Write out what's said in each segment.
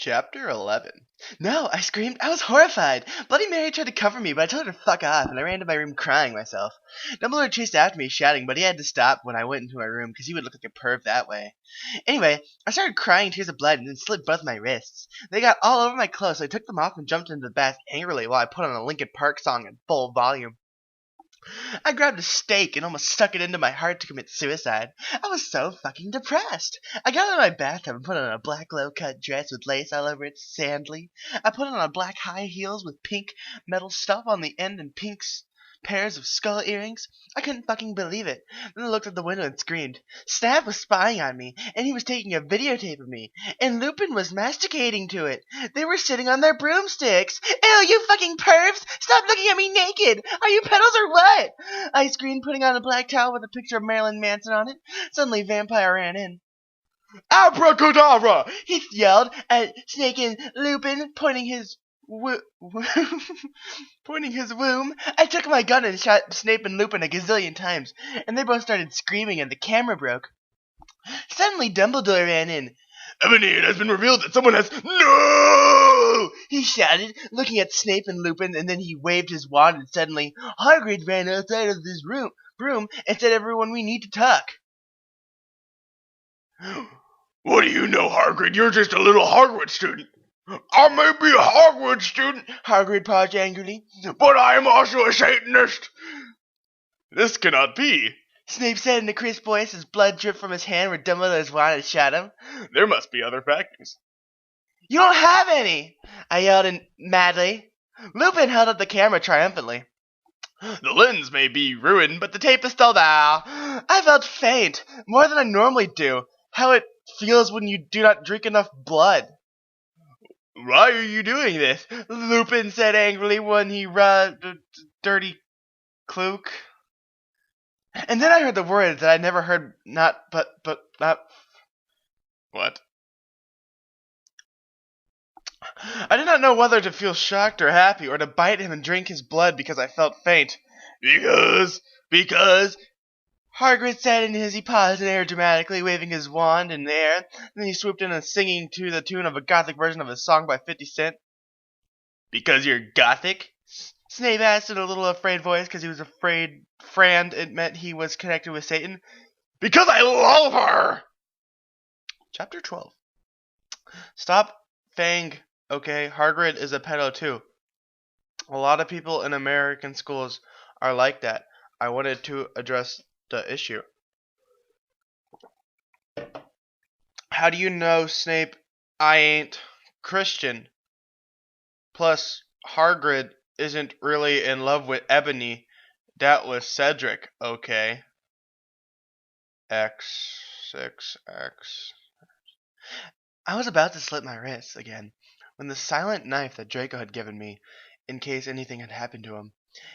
Chapter 11. No, I screamed. I was horrified. Bloody Mary tried to cover me, but I told her to fuck off, and I ran to my room crying myself. Dumbledore chased after me, shouting, but he had to stop when I went into my room, because he would look like a perv that way. Anyway, I started crying tears of blood and then slit both my wrists. They got all over my clothes, so I took them off and jumped into the bath angrily while I put on a Linkin Park song in full volume. I grabbed a stake and almost stuck it into my heart to commit suicide. I was so fucking depressed. I got out of my bathtub and put on a black low-cut dress with lace all over it, sandly. I put on black high heels with pink metal stuff on the end and pink pairs of skull earrings. I couldn't fucking believe it. Then I looked at the window and screamed. Snap was spying on me, and he was taking a videotape of me, and Lupin was masticating to it. They were sitting on their broomsticks. Ew, you fucking pervs! Stop looking at me naked! Are you pedals or what? I screamed, putting on a black towel with a picture of Marilyn Manson on it. Suddenly, Vampire ran in. Abracadabra! He yelled at Snake and Lupin, pointing his womb. I took my gun and shot Snape and Lupin a gazillion times, and they both started screaming and the camera broke. Suddenly Dumbledore ran in. Ebony, it has been revealed that someone has— No! He shouted, looking at Snape and Lupin, and then he waved his wand and suddenly Hagrid ran outside of this room and said, everyone, we need to talk. What do you know, Hagrid? You're just a little Hogwarts student. I may be a Hogwarts student, Hagrid paused angrily, but I am also a Satanist. This cannot be, Snape said in a crisp voice as blood dripped from his hand where Dumbledore's wand had shot him. There must be other factors. You don't have any, I yelled madly. Lupin held up the camera triumphantly. The lens may be ruined, but the tape is still there. I felt faint, more than I normally do. How it feels when you do not drink enough blood. Why are you doing this? Lupin said angrily when he rubbed dirty cloak. And then I heard the words that I never heard, not. What? I did not know whether to feel shocked or happy, or to bite him and drink his blood because I felt faint. Because, Hagrid said as he paused in air dramatically, waving his wand in the air. Then he swooped in and singing to the tune of a gothic version of a song by 50 Cent. Because you're gothic? Snape asked in a little afraid voice because he was afraid Fran it meant he was connected with Satan. Because I love her! Chapter 12. Stop Fang. Okay, Hagrid is a pedo too. A lot of people in American schools are like that. I wanted to address the issue. How do you know, Snape? I ain't Christian. Plus, Hagrid isn't really in love with Ebony. That was Cedric, okay? X6X. I was about to slit my wrists again when the silent knife that Draco had given me, in case anything had happened to him.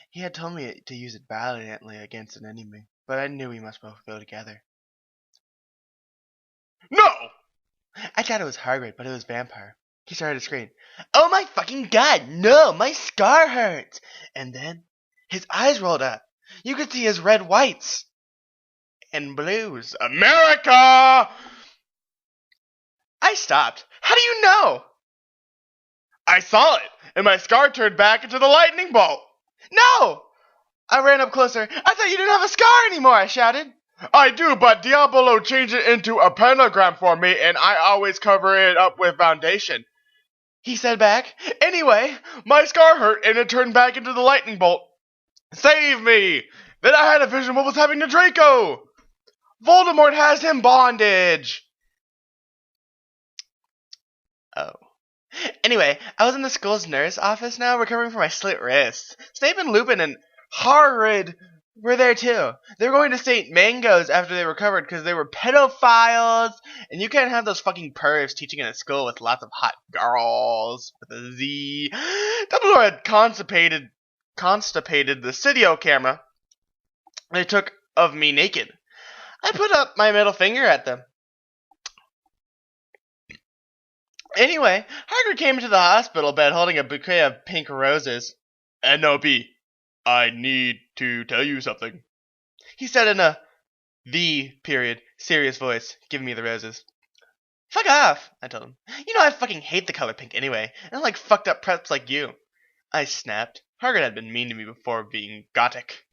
He had told me to use it valiantly against an enemy, but I knew we must both go together. No! I thought it was Hagrid, but it was Vampire. He started to scream, oh my fucking god, no, my scar hurts! And then his eyes rolled up. You could see his red whites and blues. America! I stopped. How do you know? I saw it, and my scar turned back into the lightning bolt. No! I ran up closer. I thought you didn't have a scar anymore, I shouted. I do, but Diabolo changed it into a pentagram for me, and I always cover it up with foundation. He said back. Anyway, my scar hurt, and it turned back into the lightning bolt. Save me! Then I had a vision of what was happening to Draco. Voldemort has him bondage. Oh. Anyway, I was in the school's nurse office now, recovering from my slit wrists. Snape and Lupin and Hagrid were there too. They were going to St. Mango's after they recovered because they were pedophiles, and you can't have those fucking pervs teaching in a school with lots of hot girls with a Z. Dumbledore had constipated the Cydio camera they took of me naked. I put up my middle finger at them. Anyway, Hagrid came into the hospital bed holding a bouquet of pink roses. N.O.B., I need to tell you something, he said in a serious voice, giving me the roses. Fuck off, I told him. You know I fucking hate the color pink anyway. I don't like fucked up preps like you. I snapped. Hagrid had been mean to me before being gothic.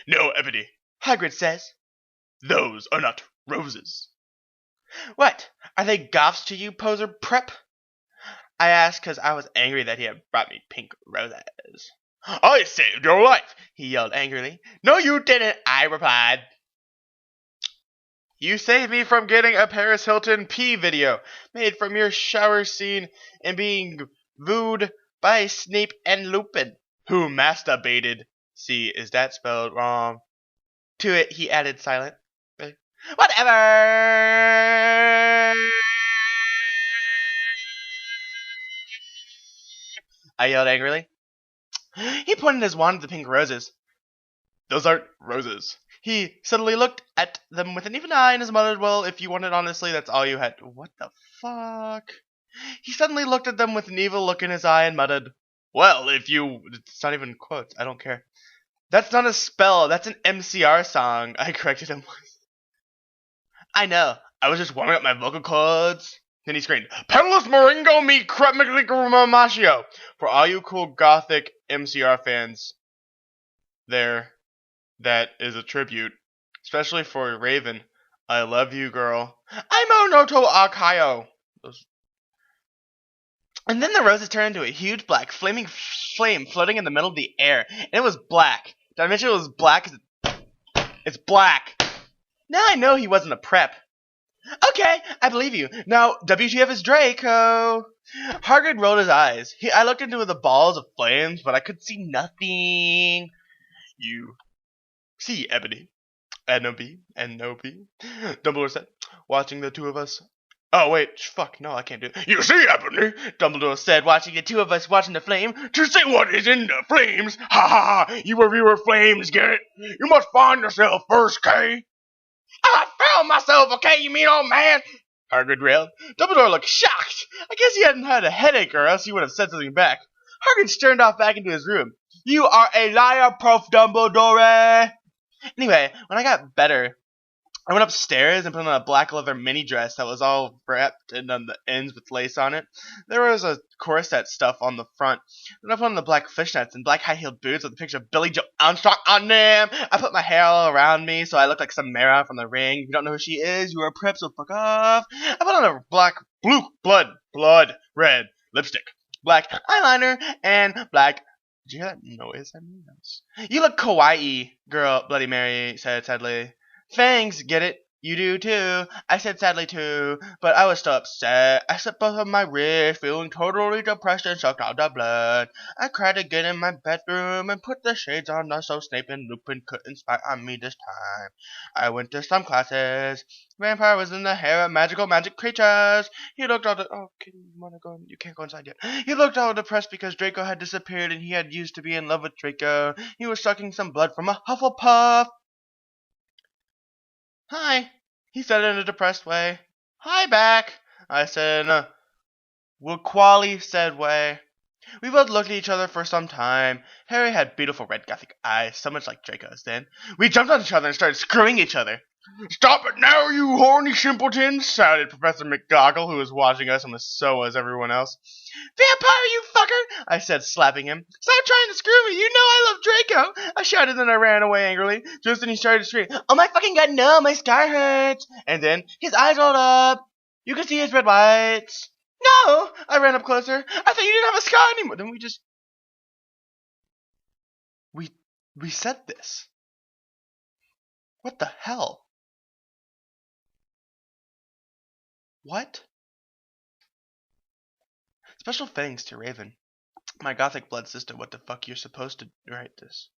No, Ebony, Hagrid says. Those are not roses. What? Are they goths to you, poser prep? I asked because I was angry that he had brought me pink roses. I saved your life, he yelled angrily. No, you didn't, I replied. You saved me from getting a Paris Hilton pee video made from your shower scene and being wooed by Snape and Lupin, who masturbated. See, is that spelled wrong? To it, he added silent. Whatever! I yelled angrily. He pointed his wand at the pink roses. Those aren't roses. He suddenly looked at them with an even eye and muttered, well, if you wanted honestly, that's all you had. What the fuck? He suddenly looked at them with an evil look in his eye and muttered, well, if you... It's not even quotes. I don't care. That's not a spell. That's an MCR song. I corrected him. I know. I was just warming up my vocal cords. Then he screamed, Perilous Moringo me cremiclicomachio. For all you cool gothic MCR fans there, that is a tribute. Especially for Raven. I love you, girl. I'm Noto Akayo. And then the roses turned into a huge black flaming flame floating in the middle of the air. And it was black. Did I mention it was black? It's black. Now I know he wasn't a prep. Okay, I believe you. Now, WTF is Draco? Hagrid rolled his eyes. I looked into the balls of flames, but I could see nothing. You see, Ebony. N-O-B. Dumbledore said, watching the two of us. Oh, wait, fuck, no, I can't do it. You see, Ebony, Dumbledore said, watching the two of us watching the flame. To see what is in the flames. Ha ha ha, you reviewer flames, get it? You must find yourself first, Kay. I found myself, okay, you mean old man? Hagrid railed. Dumbledore looked shocked. I guess he hadn't had a headache or else he would have said something back. Hagrid stormed off back into his room. You are a liar, Prof. Dumbledore. Anyway, when I got better, I went upstairs and put on a black leather mini dress that was all wrapped and on the ends with lace on it. There was a corset stuff on the front. Then I put on the black fishnets and black high-heeled boots with a picture of Billy Joe Armstrong on them. I put my hair all around me so I looked like Samara from The Ring. If you don't know who she is, you are a prep, so fuck off. I put on a black, blood red lipstick, black eyeliner, and black... Did you hear that noise? I mean, you look kawaii, girl, Bloody Mary said sadly. Fangs, get it? You do too. I said sadly too, but I was still upset. I slipped both of my wrists, feeling totally depressed and sucked out the blood. I cried again in my bedroom and put the shades on so Snape and Lupin couldn't spy on me this time. I went to some classes. Vampire was in the hair of magic creatures. He looked all you can't go inside yet. He looked all depressed because Draco had disappeared and he had used to be in love with Draco. He was sucking some blood from a Hufflepuff. Hi, he said in a depressed way. Hi back, I said in a Wuquali said way. We both looked at each other for some time. Harry had beautiful red gothic eyes, so much like Draco's then. We jumped on each other and started screwing each other. Stop it now, you horny simpletons, shouted Professor McGoggle, who was watching us and so was everyone else. Vampire, you fucker, I said, slapping him. Stop trying to screw me, you know I love Draco, I shouted, then I ran away angrily. Just then he started to scream, oh my fucking god, no, my scar hurts. And then his eyes rolled up. You could see his red whites. No, I ran up closer. I thought you didn't have a scar anymore. Then we said this. What the hell? What? Special thanks to Raven, my gothic blood sister. What the fuck, you're supposed to write this.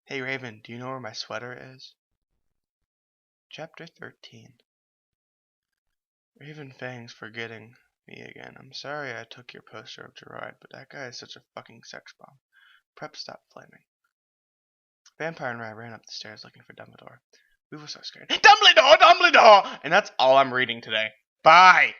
Hey Raven, do you know where my sweater is? Chapter 13. Raven, thanks for getting me again. I'm sorry I took your poster of Gerard, but that guy is such a fucking sex bomb. Prep, stop flaming. Vampire and I ran up the stairs looking for Dumbledore. We were so scared. Dumbledore! And that's all I'm reading today. Bye!